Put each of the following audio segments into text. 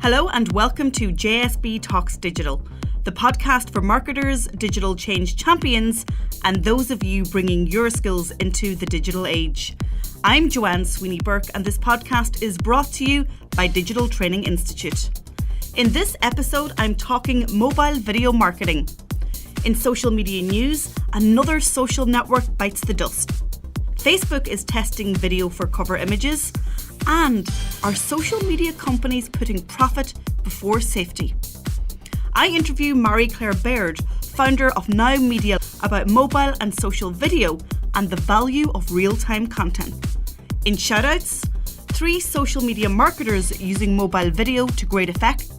Hello and welcome to JSB Talks Digital, the podcast for marketers, digital change champions, and those of you bringing your skills into the digital age. I'm Joanne Sweeney-Burke, and this podcast is brought to you by Digital Training Institute. In this episode, I'm talking mobile video marketing. In social media news, another social network bites the dust. Facebook is testing video for cover images. And are social media companies putting profit before safety? I interview Maire Clare Byard, founder of Now Media, about mobile and social video and the value of real-time content. In Shoutouts, 3 social media marketers using mobile video to great effect.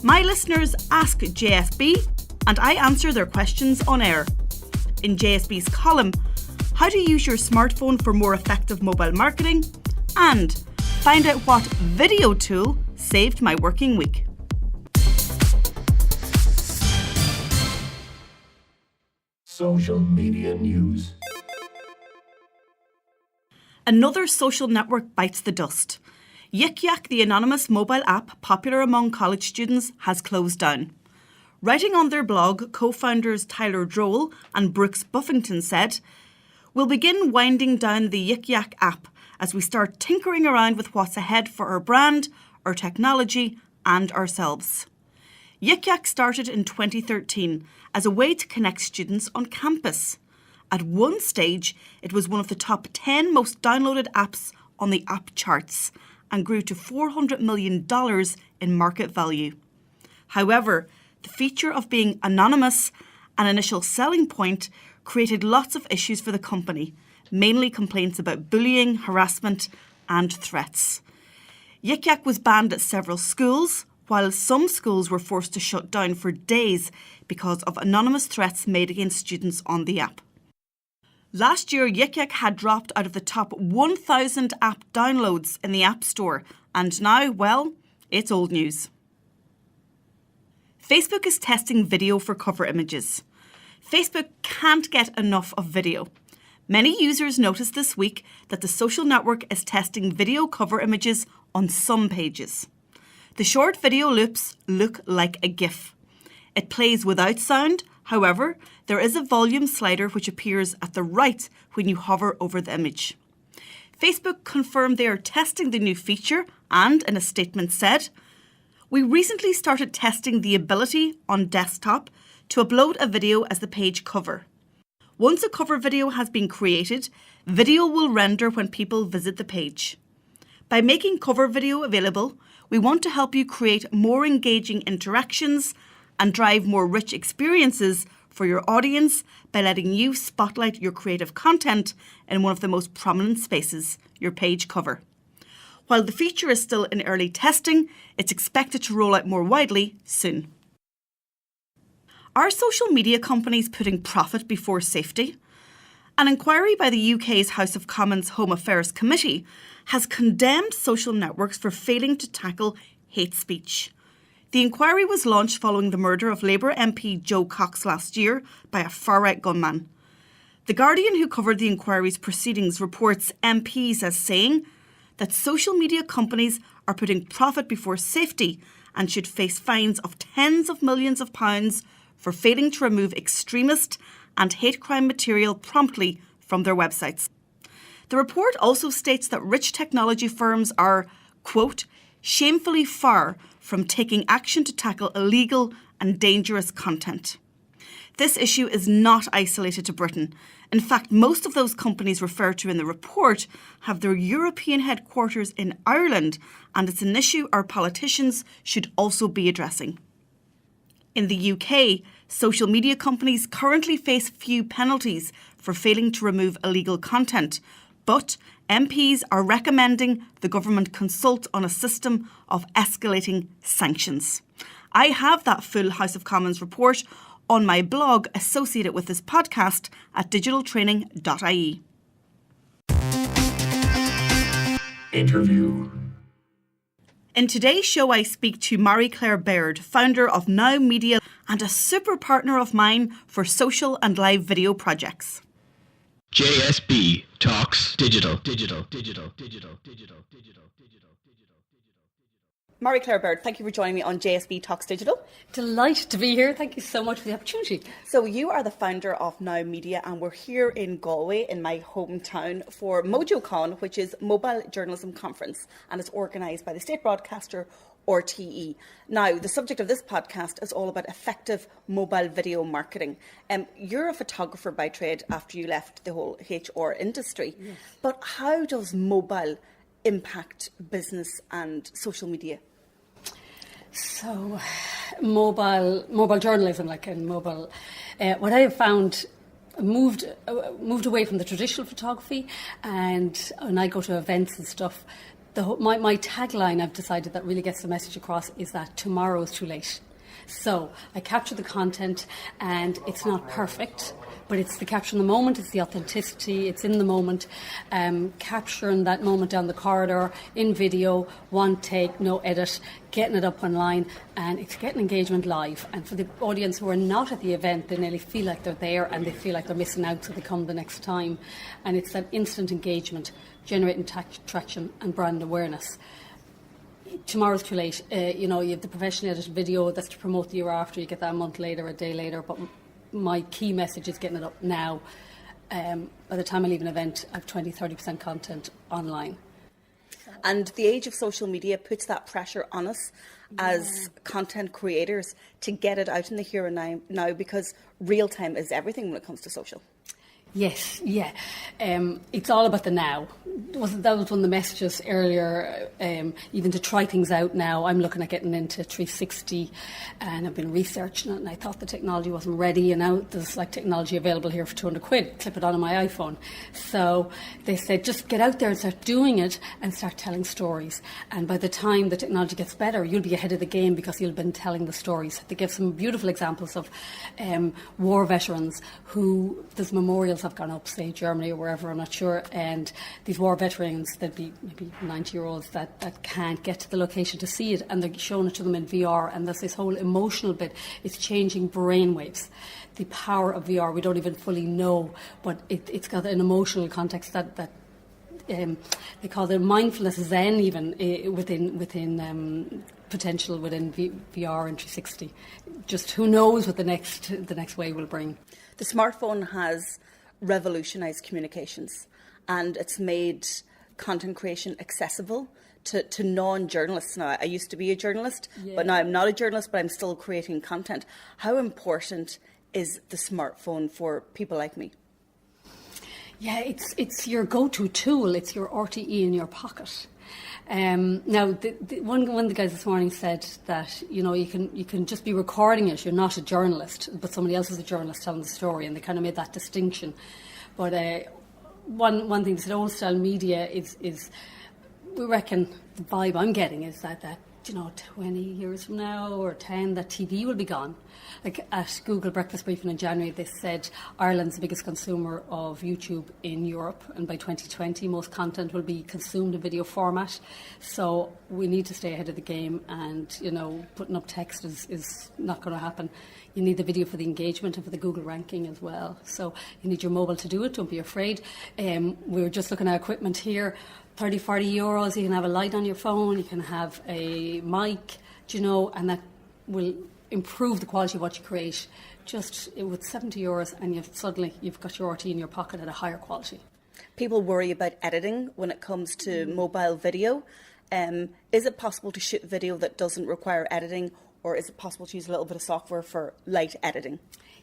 My listeners ask JSB and I answer their questions on air. In JSB's column, how to use your smartphone for more effective mobile marketing, and find out what video tool saved my working week. Social media news. Another social network bites the dust. Yik Yak, the anonymous mobile app popular among college students, has closed down. Writing on their blog, co-founders Tyler Droll and Brooks Buffington said, "We'll begin winding down the Yik Yak app as we start tinkering around with what's ahead for our brand, our technology, and ourselves." Yik Yak started in 2013 as a way to connect students on campus. At one stage, it was one of the top 10 most downloaded apps on the app charts and grew to $400 million in market value. However, the feature of being anonymous, an initial selling point, created lots of issues for the company, mainly complaints about bullying, harassment, and threats. Yik Yak was banned at several schools, while some schools were forced to shut down for days because of anonymous threats made against students on the app. Last year, Yik Yak had dropped out of the top 1,000 app downloads in the App Store, and now, well, it's old news. Facebook is testing video for cover images. Facebook can't get enough of video. Many users noticed this week that the social network is testing video cover images on some pages. The short video loops look like a GIF. It plays without sound, however, there is a volume slider which appears at the right when you hover over the image. Facebook confirmed they are testing the new feature and, in a statement, said, "We recently started testing the ability on desktop to upload a video as the page cover. Once a cover video has been created, video will render when people visit the page. By making cover video available, we want to help you create more engaging interactions and drive more rich experiences for your audience by letting you spotlight your creative content in one of the most prominent spaces, your page cover. While the feature is still in early testing, it's expected to roll out more widely soon." Are social media companies putting profit before safety? An inquiry by the UK's House of Commons Home Affairs Committee has condemned social networks for failing to tackle hate speech. The inquiry was launched following the murder of Labour MP Joe Cox last year by a far-right gunman. The Guardian, who covered the inquiry's proceedings, reports MPs as saying that social media companies are putting profit before safety and should face fines of tens of millions of pounds for failing to remove extremist and hate crime material promptly from their websites. The report also states that rich technology firms are, quote, "shamefully far from taking action to tackle illegal and dangerous content." This issue is not isolated to Britain. In fact, most of those companies referred to in the report have their European headquarters in Ireland, and it's an issue our politicians should also be addressing. In the UK, social media companies currently face few penalties for failing to remove illegal content, but MPs are recommending the government consult on a system of escalating sanctions. I have that full House of Commons report on my blog associated with this podcast at digitaltraining.ie. Interview. In today's show, I speak to Maire Clare Byard, founder of Now Media and a super partner of mine for social and live video projects. JSB Talks Digital. Maire Clare Byard, thank you for joining me on JSB Talks Digital. Delighted to be here. Thank you so much for the opportunity. So you are the founder of Now Media, and we're here in Galway, in my hometown, for MojoCon, which is Mobile Journalism Conference, and it's organised by the state broadcaster RTE. Now, the subject of this podcast is all about effective mobile video marketing. You're a photographer by trade after you left the whole HR industry, yes. But how does mobile impact business and social media? So, mobile journalism, what I have found, moved away from the traditional photography, and when I go to events and stuff, my tagline I've decided that really gets the message across is that tomorrow is too late. So I capture the content, and it's not perfect, but it's the capture in the moment, it's the authenticity, it's in the moment, capturing that moment down the corridor, in video, one take, no edit, getting it up online, and it's getting engagement live. And for the audience who are not at the event, they nearly feel like they're there and they feel like they're missing out, so they come the next time. And it's that instant engagement, generating traction and brand awareness. Tomorrow's too late. You have the professionally edited video that's to promote the year after. You get that a month later, a day later. But my key message is getting it up now. By the time I leave an event, I have 20-30% content online. And the age of social media puts that pressure on us as content creators to get it out in the here and now, because real time is everything when it comes to social. Yes, yeah. It's all about the now. That was one of the messages earlier, even to try things out now. I'm looking at getting into 360, and I've been researching it, and I thought the technology wasn't ready, and now there's technology available here for 200 quid. Clip it on my iPhone. So they said, just get out there and start doing it and start telling stories. And by the time the technology gets better, you'll be ahead of the game because you'll have been telling the stories. They give some beautiful examples of war veterans who there's memorials have gone up, say Germany or wherever, I'm not sure, and these war veterans, they'd be maybe 90-year-olds that can't get to the location to see it, and they're showing it to them in VR, and there's this whole emotional bit. It's changing brainwaves. The power of VR, we don't even fully know, but it's got an emotional context that they call it mindfulness zen, even within potential within VR and 360. Just who knows what the next wave will bring. The smartphone has revolutionised communications, and it's made content creation accessible to non-journalists. Now, I used to be a journalist, but now I'm not a journalist, but I'm still creating content. How important is the smartphone for people like me? Yeah, it's your go-to tool. It's your RTE in your pocket. Now, one of the guys this morning said that you can just be recording it. You're not a journalist, but somebody else is a journalist telling the story, and they kind of made that distinction. But one thing they said, old style media is we reckon the vibe I'm getting is that 20 years from now or 10, that TV will be gone. Like at Google Breakfast Briefing in January, they said Ireland's the biggest consumer of YouTube in Europe, and by 2020 most content will be consumed in video format. So we need to stay ahead of the game, and putting up text is not going to happen. You need the video for the engagement and for the Google ranking as well. So you need your mobile to do it. Don't be afraid. We were just looking at equipment here. 30, 40 euros, you can have a light on your phone, you can have a mic, and that will improve the quality of what you create. Just with 70 euros, and suddenly you've got your RT in your pocket at a higher quality. People worry about editing when it comes to mobile video. Is it possible to shoot video that doesn't require editing, or is it possible to use a little bit of software for light editing?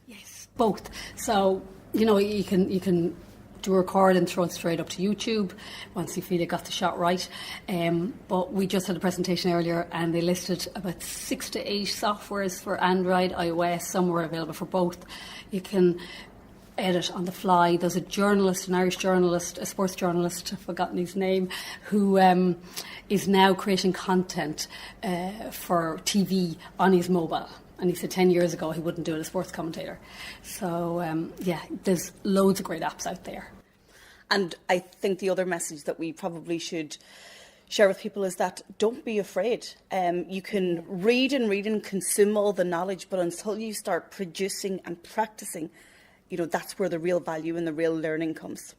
Yes, both. So, you can do a record and throw it straight up to YouTube once you feel you got the shot right. But we just had a presentation earlier, and they listed about 6 to 8 softwares for Android, iOS. Some were available for both. You can edit on the fly. There's a journalist, an Irish journalist, a sports journalist, I've forgotten his name, who is now creating content for TV on his mobile. And he said 10 years ago he wouldn't do it as a sports commentator. So, there's loads of great apps out there. And I think the other message that we probably should share with people is that don't be afraid. You can read and consume all the knowledge, but until you start producing and practicing, that's where the real value and the real learning comes.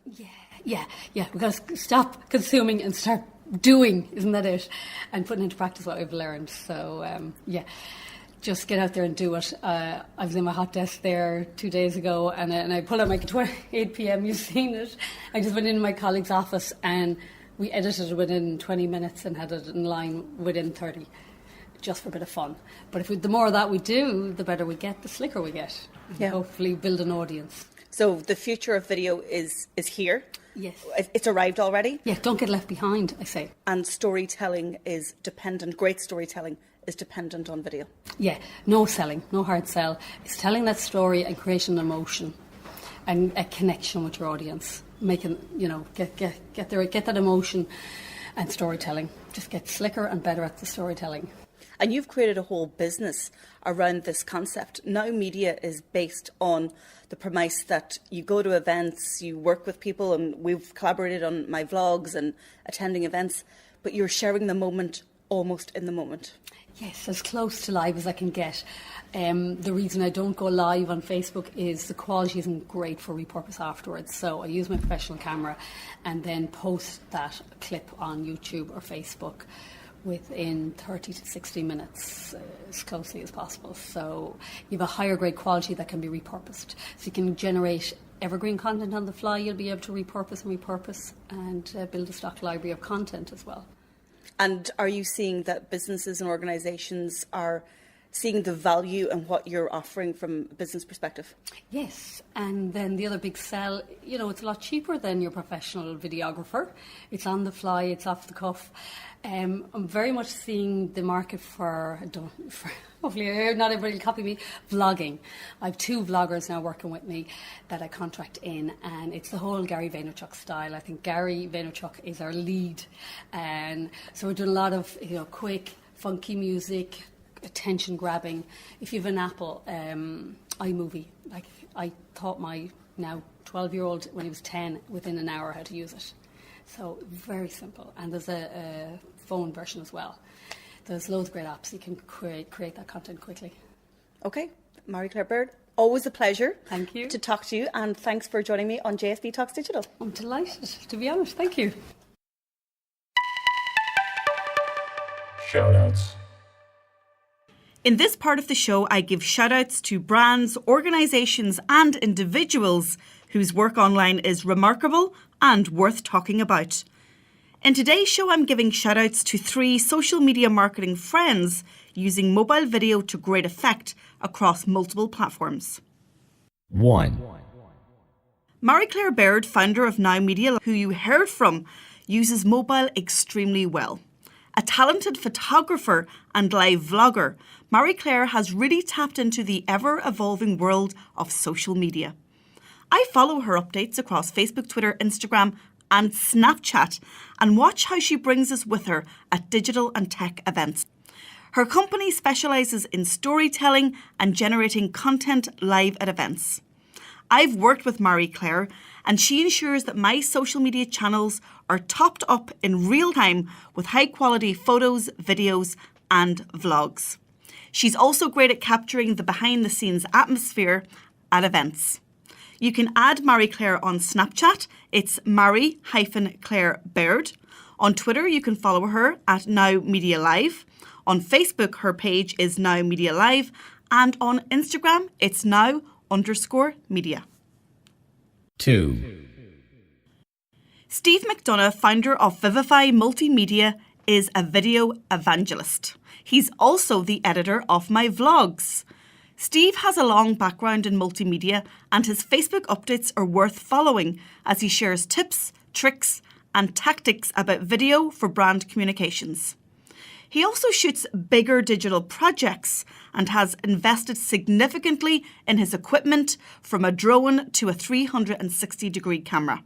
Yeah. We've got to stop consuming and start doing, isn't that it? And putting into practice what I've learned. So, just get out there and do it. I was in my hot desk there 2 days ago, and I pulled out my 8 p.m. You've seen it. I just went into my colleague's office and we edited it within 20 minutes and had it in line within 30, just for a bit of fun. But the more of that we do, the better we get, the slicker we get. And hopefully build an audience. So the future of video is here. Yes. It's arrived already. Yeah, don't get left behind, I say. And storytelling is dependent, great storytelling is dependent on video. Yeah, no selling, no hard sell. It's telling that story and creating an emotion and a connection with your audience. Making, get that emotion and storytelling. Just get slicker and better at the storytelling. And you've created a whole business around this concept. Now Media is based on the premise that you go to events, you work with people, and we've collaborated on my vlogs and attending events, but you're sharing the moment almost in the moment. Yes, as close to live as I can get. The reason I don't go live on Facebook is the quality isn't great for repurpose afterwards. So I use my professional camera and then post that clip on YouTube or Facebook within 30 to 60 minutes, as closely as possible. So you have a higher grade quality that can be repurposed. So you can generate evergreen content on the fly. You'll be able to repurpose and build a stock library of content as well. And are you seeing that businesses and organisations are seeing the value in what you're offering from a business perspective? Yes, and then the other big sell, it's a lot cheaper than your professional videographer. It's on the fly, it's off the cuff. I'm very much seeing the market for hopefully not everybody will copy me, vlogging. I have 2 vloggers now working with me that I contract in, and it's the whole Gary Vaynerchuk style. I think Gary Vaynerchuk is our lead, and so we're doing a lot of quick, funky music, attention grabbing. If you have an Apple iMovie, like I taught my now 12-year-old when he was 10 within an hour how to use it. So very simple, and there's a phone version as well. There's loads of great apps you can create that content quickly. Okay, Maire Clare Byard, always a pleasure. Thank you. To talk to you, and thanks for joining me on JSB Talks Digital. I'm delighted, to be honest. Thank you. Shoutouts. In this part of the show, I give shout-outs to brands, organisations and individuals whose work online is remarkable and worth talking about. In today's show, I'm giving shout-outs to 3 social media marketing friends using mobile video to great effect across multiple platforms. 1. Maire Clare Byard, founder of Now Media, who you heard from, uses mobile extremely well. A talented photographer and live vlogger, Maire Clare has really tapped into the ever-evolving world of social media. I follow her updates across Facebook, Twitter, Instagram and Snapchat and watch how she brings us with her at digital and tech events. Her company specialises in storytelling and generating content live at events. I've worked with Maire Clare and she ensures that my social media channels are topped up in real time with high quality photos, videos and vlogs. She's also great at capturing the behind the scenes atmosphere at events. You can add Maire Clare on Snapchat, it's Maire-Clare Byard. On Twitter, you can follow her at Now Media Live. On Facebook, her page is Now Media Live. And on Instagram, it's now_media. 2. Steve McDonough, founder of Vivify Multimedia, is a video evangelist. He's also the editor of my vlogs. Steve has a long background in multimedia and his Facebook updates are worth following as he shares tips, tricks and tactics about video for brand communications. He also shoots bigger digital projects and has invested significantly in his equipment from a drone to a 360-degree camera.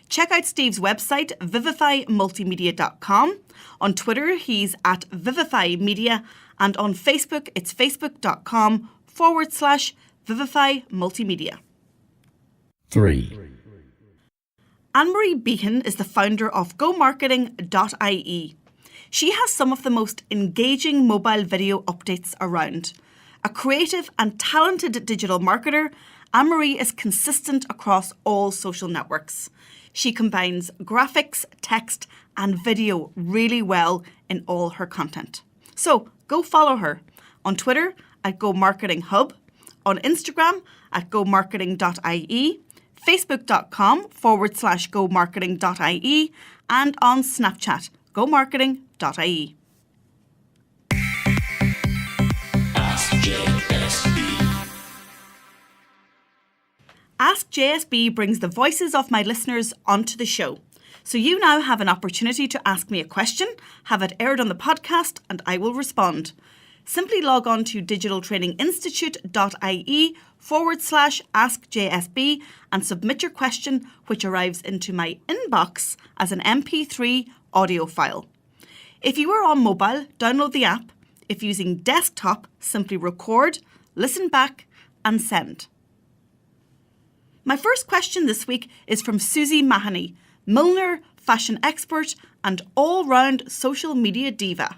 Check out Steve's website, vivifymultimedia.com. On Twitter, he's at Vivify Media. And on Facebook, it's facebook.com/Vivify Multimedia. 3. Anne-Marie Behan is the founder of GoMarketing.ie. She has some of the most engaging mobile video updates around. A creative and talented digital marketer, Anne-Marie is consistent across all social networks. She combines graphics, text, and video really well in all her content. So go follow her on Twitter at GoMarketingHub, on Instagram at GoMarketing.ie, Facebook.com/GoMarketing.ie, and on Snapchat, GoMarketing.ie. Ask JSB. Ask JSB brings the voices of my listeners onto the show. So you now have an opportunity to ask me a question, have it aired on the podcast, and I will respond. Simply log on to digitaltraininginstitute.ie/AskJSB and submit your question, which arrives into my inbox as an MP3 audio file. If you are on mobile, download the app. If using desktop, simply record, listen back, and send. My first question this week is from Susie Mahoney, milliner, fashion expert, and all-round social media diva.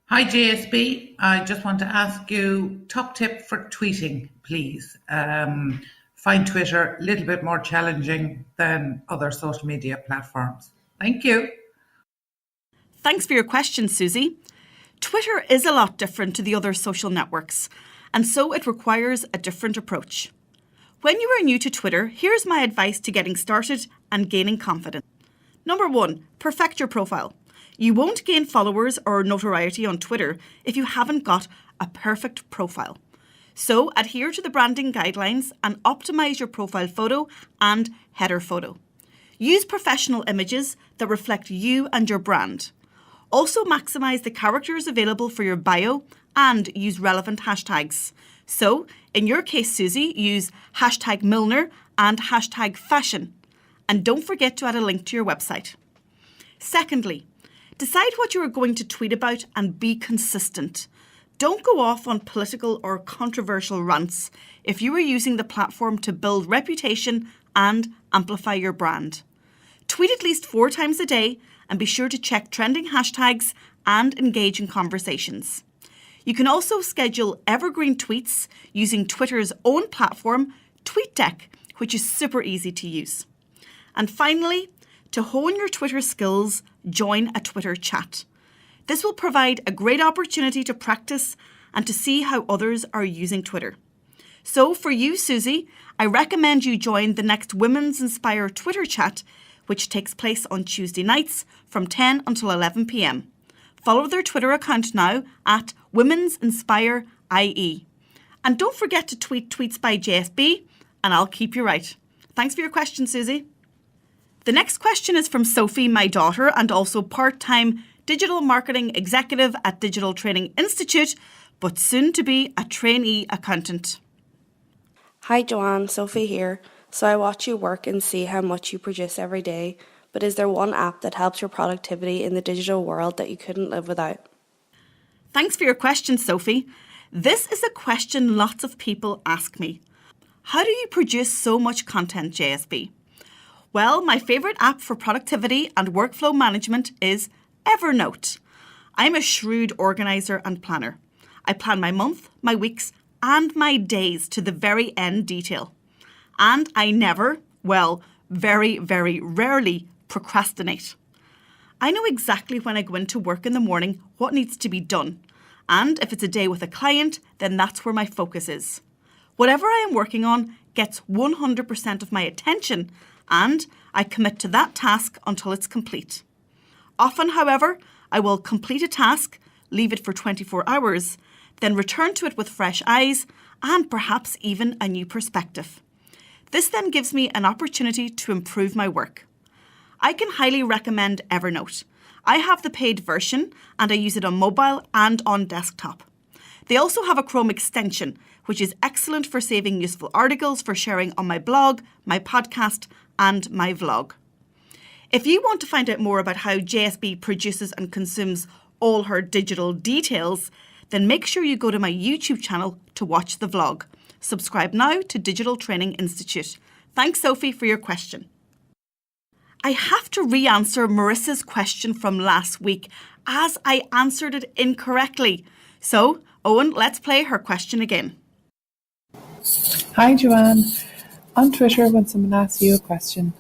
Hi JSB, I just want to ask you top tip for tweeting, please. Find Twitter a little bit more challenging than other social media platforms. Thank you. Thanks for your question, Susie. Twitter is a lot different to the other social networks, and so it requires a different approach. When you are new to Twitter, here's my advice to getting started and gaining confidence. Number 1, perfect your profile. You won't gain followers or notoriety on Twitter if you haven't got a perfect profile. So adhere to the branding guidelines and optimize your profile photo and header photo. Use professional images that reflect you and your brand. Also maximize the characters available for your bio and use relevant hashtags. So, in your case, Susie, use hashtag milliner and hashtag fashion. And don't forget to add a link to your website. Secondly, decide what you are going to tweet about and be consistent. Don't go off on political or controversial rants if you are using the platform to build reputation and amplify your brand. Tweet at least 4 times a day and be sure to check trending hashtags and engage in conversations. You can also schedule evergreen tweets using Twitter's own platform, TweetDeck, which is super easy to use. And finally, to hone your Twitter skills, join a Twitter chat. This will provide a great opportunity to practice and to see how others are using Twitter. So for you, Susie, I recommend you join the next Women's Inspire Twitter chat, which takes place on Tuesday nights from 10 until 11 p.m. Follow their Twitter account now at Women's Inspire IE. And don't forget to tweet tweets by JSB, and I'll keep you right. Thanks for your question, Susie. The next question is from Sophie, my daughter, and also part-time digital marketing executive at Digital Training Institute, but soon to be a trainee accountant. Hi Joanne, Sophie here. So I watch you work and see how much you produce every day, but is there one app that helps your productivity in the digital world that you couldn't live without? Thanks for your question, Sophie. This is a question lots of people ask me. How do you produce so much content, JSB? Well, my favourite app for productivity and workflow management is Evernote. I'm a shrewd organiser and planner. I plan my month, my weeks, and my days to the very end detail. And I never, very, very rarely procrastinate. I know exactly when I go into work in the morning what needs to be done. And if it's a day with a client, then that's where my focus is. Whatever I am working on gets 100% of my attention, and I commit to that task until it's complete. Often, however, I will complete a task, leave it for 24 hours, then return to it with fresh eyes and perhaps even a new perspective. This then gives me an opportunity to improve my work. I can highly recommend Evernote. I have the paid version and I use it on mobile and on desktop. They also have a Chrome extension, which is excellent for saving useful articles for sharing on my blog, my podcast, and my vlog. If you want to find out more about how JSB produces and consumes all her digital details, then make sure you go to my YouTube channel to watch the vlog. Subscribe now to Digital Training Institute. Thanks, Sophie, for your question. I have to re-answer Marissa's question from last week as I answered it incorrectly. So, Owen, let's play her question again. Hi Joanne. On Twitter, when someone asks you a question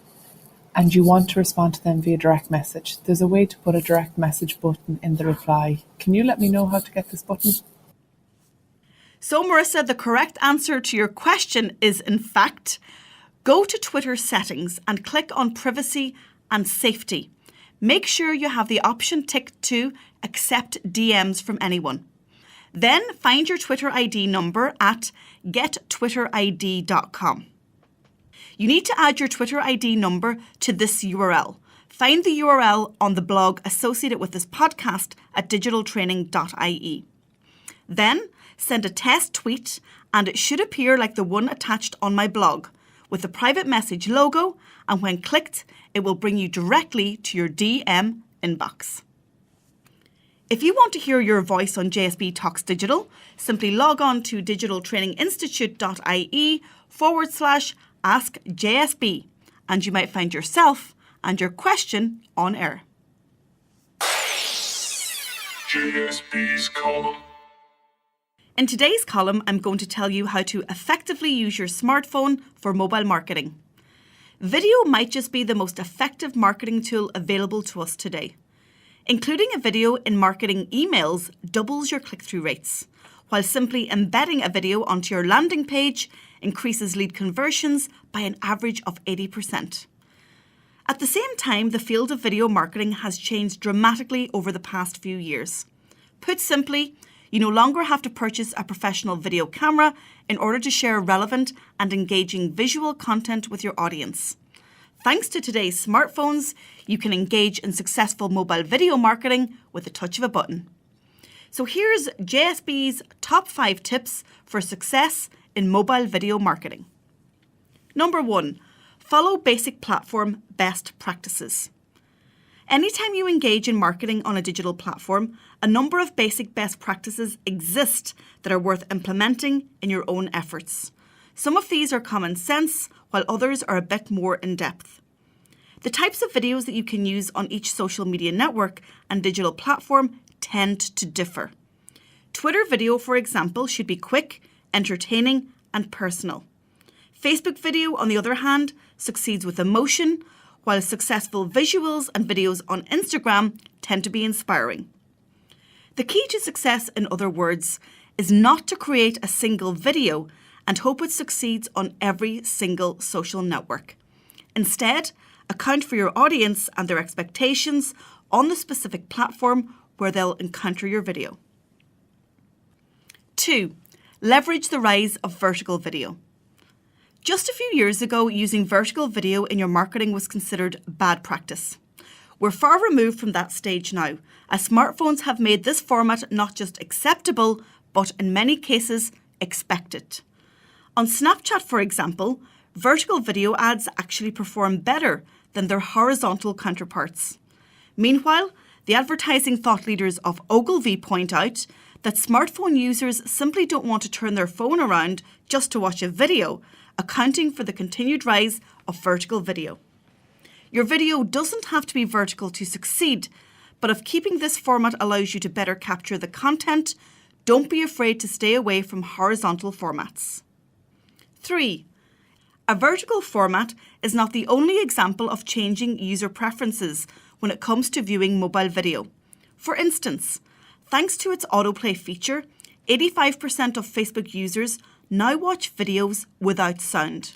and you want to respond to them via direct message, there's a way to put a direct message button in the reply. Can you let me know how to get this button? So Marissa, the correct answer to your question is in fact, go to Twitter settings and click on privacy and safety. Make sure you have the option ticked to accept DMs from anyone. Then find your Twitter ID number at gettwitterid.com. You need to add your Twitter ID number to this URL. Find the URL on the blog associated with this podcast at digitaltraining.ie. Then send a test tweet and it should appear like the one attached on my blog with the private message logo, and when clicked, it will bring you directly to your DM inbox. If you want to hear your voice on JSB Talks Digital, simply log on to digitaltraininginstitute.ie/Ask JSB and you might find yourself and your question on air. JSB's column. In today's column, I'm going to tell you how to effectively use your smartphone for mobile marketing. Video might just be the most effective marketing tool available to us today. Including a video in marketing emails doubles your click-through rates, while simply embedding a video onto your landing page increases lead conversions by an average of 80%. At the same time, the field of video marketing has changed dramatically over the past few years. Put simply, you no longer have to purchase a professional video camera in order to share relevant and engaging visual content with your audience. Thanks to today's smartphones, you can engage in successful mobile video marketing with the touch of a button. So here's JSB's top 5 tips for success in mobile video marketing. Number 1, follow basic platform best practices. Anytime you engage in marketing on a digital platform, a number of basic best practices exist that are worth implementing in your own efforts. Some of these are common sense, while others are a bit more in-depth. The types of videos that you can use on each social media network and digital platform tend to differ. Twitter video, for example, should be quick, entertaining, and personal. Facebook video, on the other hand, succeeds with emotion, while successful visuals and videos on Instagram tend to be inspiring. The key to success, in other words, is not to create a single video and hope it succeeds on every single social network. Instead, account for your audience and their expectations on the specific platform where they'll encounter your video. 2. Leverage the rise of vertical video. Just a few years ago, using vertical video in your marketing was considered bad practice. We're far removed from that stage now, as smartphones have made this format not just acceptable, but in many cases, expected. On Snapchat, for example, vertical video ads actually perform better than their horizontal counterparts. Meanwhile, the advertising thought leaders of Ogilvy point out that smartphone users simply don't want to turn their phone around just to watch a video, accounting for the continued rise of vertical video. Your video doesn't have to be vertical to succeed, but if keeping this format allows you to better capture the content, don't be afraid to stay away from horizontal formats. 3. A vertical format is not the only example of changing user preferences when it comes to viewing mobile video. For instance, thanks to its autoplay feature, 85% of Facebook users now watch videos without sound.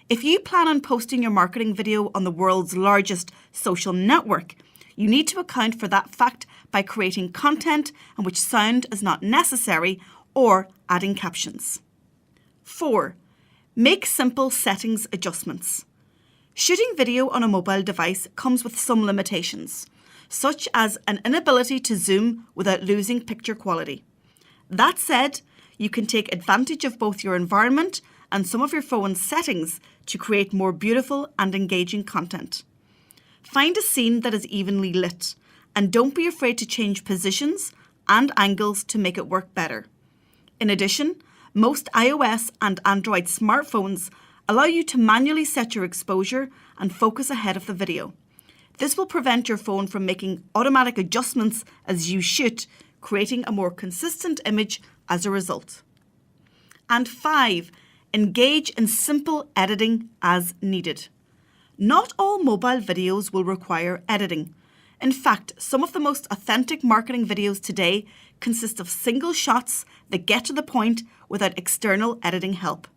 If you plan on posting your marketing video on the world's largest social network, you need to account for that fact by creating content in which sound is not necessary or adding captions. 4. Make simple settings adjustments. Shooting video on a mobile device comes with some limitations, such as an inability to zoom without losing picture quality. That said, you can take advantage of both your environment and some of your phone's settings to create more beautiful and engaging content. Find a scene that is evenly lit, and don't be afraid to change positions and angles to make it work better. In addition, most iOS and Android smartphones allow you to manually set your exposure and focus ahead of the video. This will prevent your phone from making automatic adjustments as you shoot, creating a more consistent image as a result. And 5, Engage in simple editing as needed. Not all mobile videos will require editing. In fact, some of the most authentic marketing videos today consist of single shots that get to the point without external editing help.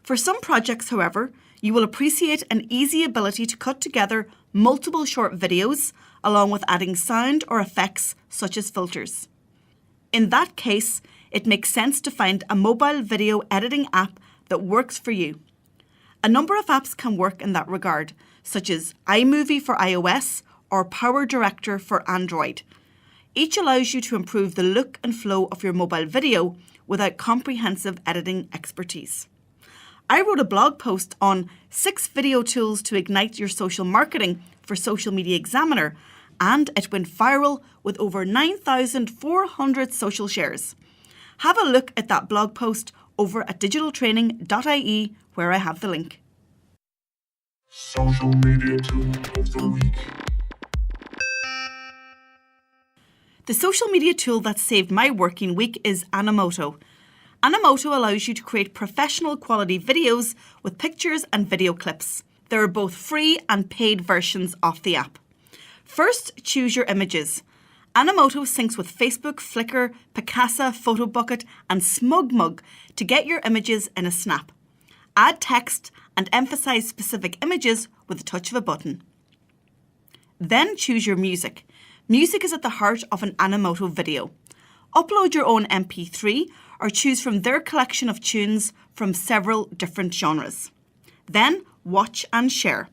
For some projects, however, you will appreciate an easy ability to cut together multiple short videos along with adding sound or effects such as filters. In that case, it makes sense to find a mobile video editing app that works for you. A number of apps can work in that regard, such as iMovie for iOS or Power Director for Android. Each allows you to improve the look and flow of your mobile video without comprehensive editing expertise. I wrote a blog post on 6 video tools to ignite your social marketing for Social Media Examiner, and it went viral with over 9,400 social shares. Have a look at that blog post over at digitaltraining.ie, where I have the link. Social media tool of the week. The social media tool that saved my working week is Animoto. Animoto allows you to create professional quality videos with pictures and video clips. There are both free and paid versions of the app. First, choose your images. Animoto syncs with Facebook, Flickr, Picasa, PhotoBucket and SmugMug to get your images in a snap. Add text and emphasize specific images with the touch of a button. Then choose your music. Music is at the heart of an Animoto video. Upload your own MP3 or choose from their collection of tunes from several different genres. Then watch and share.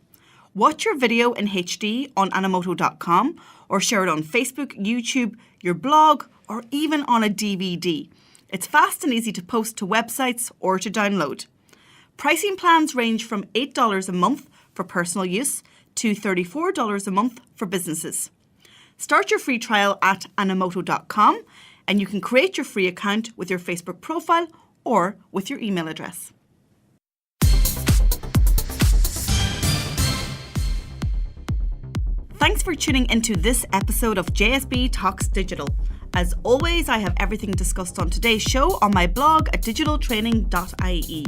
Watch your video in HD on Animoto.com or share it on Facebook, YouTube, your blog, or even on a DVD. It's fast and easy to post to websites or to download. Pricing plans range from $8 a month for personal use to $34 a month for businesses. Start your free trial at Animoto.com and you can create your free account with your Facebook profile or with your email address. Thanks for tuning into this episode of JSB Talks Digital. As always, I have everything discussed on today's show on my blog at digitaltraining.ie.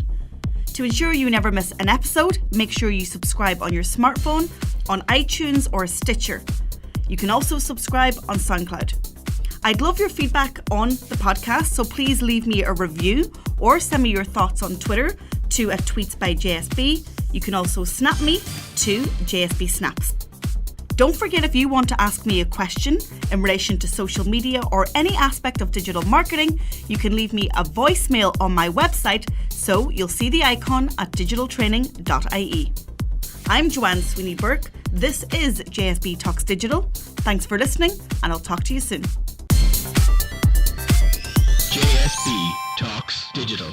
To ensure you never miss an episode, make sure you subscribe on your smartphone, on iTunes or Stitcher. You can also subscribe on SoundCloud. I'd love your feedback on the podcast, so please leave me a review or send me your thoughts on Twitter to @tweetsbyJSB. You can also snap me to JSB Snaps. Don't forget, if you want to ask me a question in relation to social media or any aspect of digital marketing, you can leave me a voicemail on my website, so you'll see the icon at digitaltraining.ie. I'm Joanne Sweeney Burke. This is JSB Talks Digital. Thanks for listening, and I'll talk to you soon. JSB Talks Digital.